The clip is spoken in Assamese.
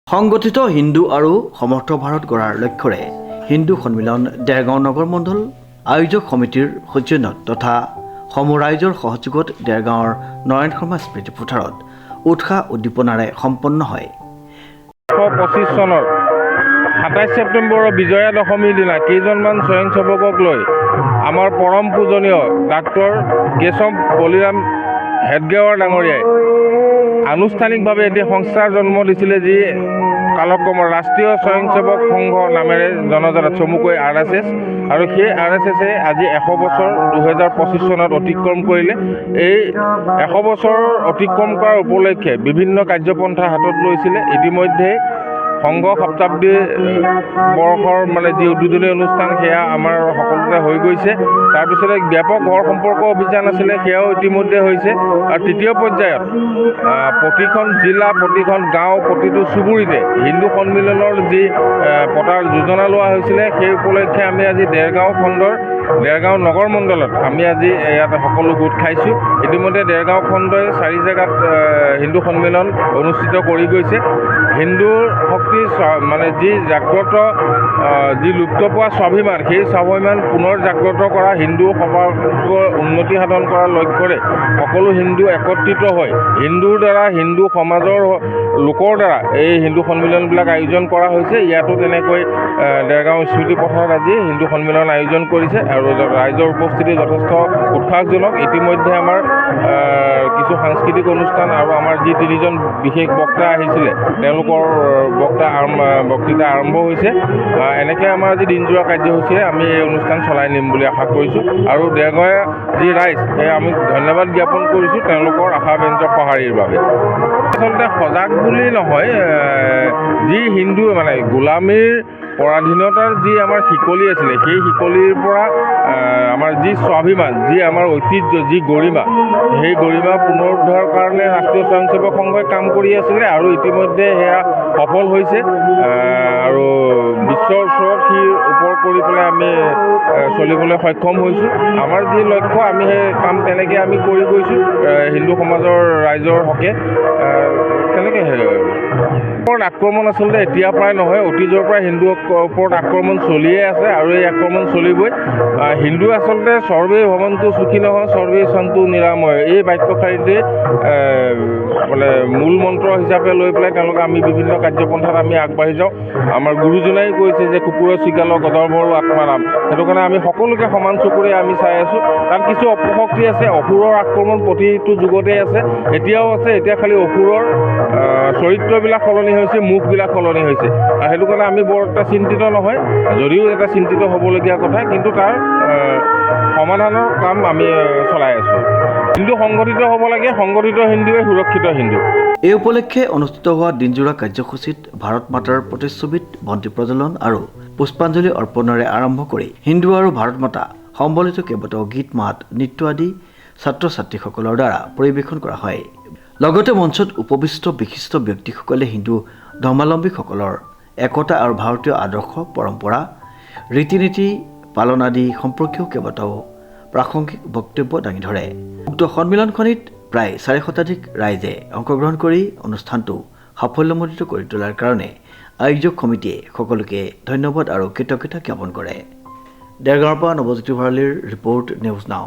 সংগঠিত হিন্দু আৰু সমৰ্থ ভাৰত গঢ়াৰ লক্ষ্যৰে হিন্দু সন্মিলন দেৰগাঁও নগৰ মণ্ডল আয়োজক সমিতিৰ সৌজন্যত তথা সমূহ ৰাইজৰ সহযোগত দেৰগাঁৱৰ নয়ন শৰ্মা স্মৃতি পথাৰত উৎসাহ উদ্দীপনাৰে সম্পন্ন হয়। 1925 চনৰ 27 ছেপ্টেম্বৰৰ বিজয়া দশমীৰ দিনা কেইজনমান স্বয়ংসেৱকক লৈ আমাৰ পৰম পূজনীয় ডাক্তৰ কেশৱ বলিৰাম হেডগেৱাৰ ডাঙৰীয়াই আনুষ্ঠানিকভাৱে এটি সংস্থাৰ জন্ম দিছিলে, যি কালক্ৰমৰ ৰাষ্ট্ৰীয় স্বয়ংসেৱক সংঘ নামেৰে জনজাত, চমুকৈ RSS। আৰু সেই RSSে আজি 100 বছৰ 2025 চনত অতিক্ৰম কৰিলে। এই 100 বছৰ অতিক্ৰম কৰাৰ উপলক্ষে বিভিন্ন কাৰ্যপন্থা হাতত লৈছিলে। ইতিমধ্যে সংঘ শতাব্দী বৰ্ষৰ যি উদ্বোধনী অনুষ্ঠান সেয়া আমাৰ সকলোতে হৈ গৈছে। তাৰপিছতে ব্যাপক ঘৰ সম্পৰ্ক অভিযান আছিলে, সেয়াও ইতিমধ্যে হৈছে। আৰু তৃতীয় পৰ্যায়ত প্ৰতিখন জিলা, প্ৰতিখন গাঁও, প্ৰতিটো চুবুৰীতে হিন্দু সন্মিলনৰ যি পতাৰ যোজনা লোৱা হৈছিলে, সেই উপলক্ষে আমি আজি দেৰগাঁও খণ্ডৰ দেৰগাঁও নগৰ মণ্ডলত আমি আজি ইয়াত সকলো গোট খাইছোঁ। ইতিমধ্যে দেৰগাঁও খণ্ডই 4 জেগাত হিন্দু সন্মিলন অনুষ্ঠিত কৰি গৈছে। হিন্দুৰ শক্তি যি জাগ্ৰত, যি লুপ্ত পোৱা স্বাভিমান, সেই স্বাভিমান পুনৰ জাগ্ৰত কৰা, হিন্দু সমাজৰ উন্নতি সাধন কৰাৰ লক্ষ্যৰে সকলো হিন্দু একত্ৰিত হৈ হিন্দুৰ দ্বাৰা, হিন্দু সমাজৰ লোকৰ দ্বাৰা এই হিন্দু সন্মিলনবিলাক আয়োজন কৰা হৈছে। ইয়াতো তেনেকৈ দেৰগাঁও স্মৃতি পথাৰত আজি হিন্দু সন্মিলন আয়োজন কৰিছে আৰু ৰাইজৰ উপস্থিতি যথেষ্ট উৎসাহজনক। ইতিমধ্যে আমাৰ কিছু সাংস্কৃতিক অনুষ্ঠান আৰু আমাৰ যি 3জন বিশেষ বক্তা আহিছিলে, তেওঁলোকৰ বক্তৃতা আৰম্ভ হৈছে। এনেকৈ আমাৰ আজি দিনজোৰা কাৰ্যসূচীৰে আমি এই অনুষ্ঠান চলাই নিম বুলি আশা কৰিছোঁ। আৰু দেৰগাঁৱৰ যি ৰাইজ, সেয়া আমি ধন্যবাদ জ্ঞাপন কৰিছোঁ তেওঁলোকৰ আশাব্যঞ্জক সঁহাৰিৰ বাবে। আচলতে সজাগ বুলি নহয়, যি হিন্দু গোলামীৰ পৰাধীনতাৰ যি আমাৰ শিকলি আছিলে, সেই শিকলিৰ পৰা আমাৰ যি স্বাভিমান, যি আমাৰ ঐতিহ্য, যি গৰিমা, সেই গৰিমা পুনৰুদ্ধাৰৰ কাৰণে ৰাষ্ট্ৰীয় স্বয়ংসেৱক সংঘই কাম কৰি আছিলে আৰু ইতিমধ্যে সেয়া সফল হৈছে। আৰু বিশ্বৰ ওচৰত সি ওপৰ কৰি পেলাই আমি চলিবলৈ সক্ষম হৈছোঁ। আমাৰ যি লক্ষ্য, আমি সেই কাম তেনেকৈ আমি কৰি গৈছোঁ হিন্দু সমাজৰ ৰাইজৰ হকে। তেনেকৈ ওপৰত আক্ৰমণ আচলতে এতিয়া পৰাই নহয়, অতীজৰ পৰা হিন্দুৰ ওপৰত আক্ৰমণ চলিয়ে আছে আৰু এই আক্ৰমণ চলিবই। হিন্দু আচলতে সৰ্বেই ভৱন্তু সুখিনঃ সৰ্বেই সন্তু নিৰাময়, এই বাক্যশাৰীতে মূল মন্ত্ৰ হিচাপে লৈ পেলাই তেওঁলোকে আমি বিভিন্ন কাৰ্যপন্থাত আমি আগবাঢ়ি যাওঁ। আমাৰ গুৰুজনাই কৈছে যে কুকুৰৰ চিগাল গদৰ্ভৰ আত্মাৰাম, সেইটো কাৰণে আমি সকলোকে সমান চকুৰে আমি চাই আছোঁ। তাত কিছু অপশক্তি আছে, অসুৰৰ আক্ৰমণ প্ৰতিটো যুগতেই আছে, এতিয়াও আছে। এতিয়া খালি অসুৰৰ চৰিত্ৰবিলাক সলনি হৈছে, মুখবিলাক সলনি হৈছে। আৰু সেইটো কাৰণে আমি বৰ এটা চিন্তিত নহয়, যদিও এটা চিন্তিত হ'বলগীয়া কথা, কিন্তু তাৰ সমাধানৰ কাম আমি চলাই আছোঁ। হিন্দু সংগঠিত হ'ব লাগে, সংগঠিত হিন্দুৱে সুৰক্ষিত হিন্দু। এই উপলক্ষে অনুষ্ঠিত হোৱা দিনজোৰা কাৰ্যসূচীত ভাৰত মাতাৰ প্ৰতিচ্ছবিত বন্তি প্ৰজ্বলন আৰু পুষ্পাঞ্জলি অৰ্পণেৰে আৰম্ভ কৰি হিন্দু আৰু ভাৰত মাতা সম্বলিত কেইবাটাও গীত, মাত, নৃত্য আদি ছাত্ৰ ছাত্ৰীসকলৰ দ্বাৰা পৰিৱেশন কৰা হয়। লগতে মঞ্চত উপবিষ্ট বিশিষ্ট ব্যক্তিসকলে হিন্দু ধৰ্মাৱলম্বীসকলৰ একতা আৰু ভাৰতীয় আদৰ্শ, পৰম্পৰা, ৰীতি নীতি পালন আদি সম্পৰ্কীয় কেইবাটাও প্ৰাসংগিক বক্তব্য দাঙি ধৰে। উক্ত সন্মিলনখনিত প্ৰায় 4 শতাধিক ৰাইজে অংশগ্ৰহণ কৰি অনুষ্ঠানটো সাফল্যমণ্ডিত কৰি তোলাৰ কাৰণে আয়োজক সমিতিয়ে সকলোকে ধন্যবাদ আৰু কৃতজ্ঞতা জ্ঞাপন কৰে। দেৰগাঁৱৰ পৰা নৱজ্যোতি ভঁৰালীৰ ৰিপৰ্ট, নিউজ নাও।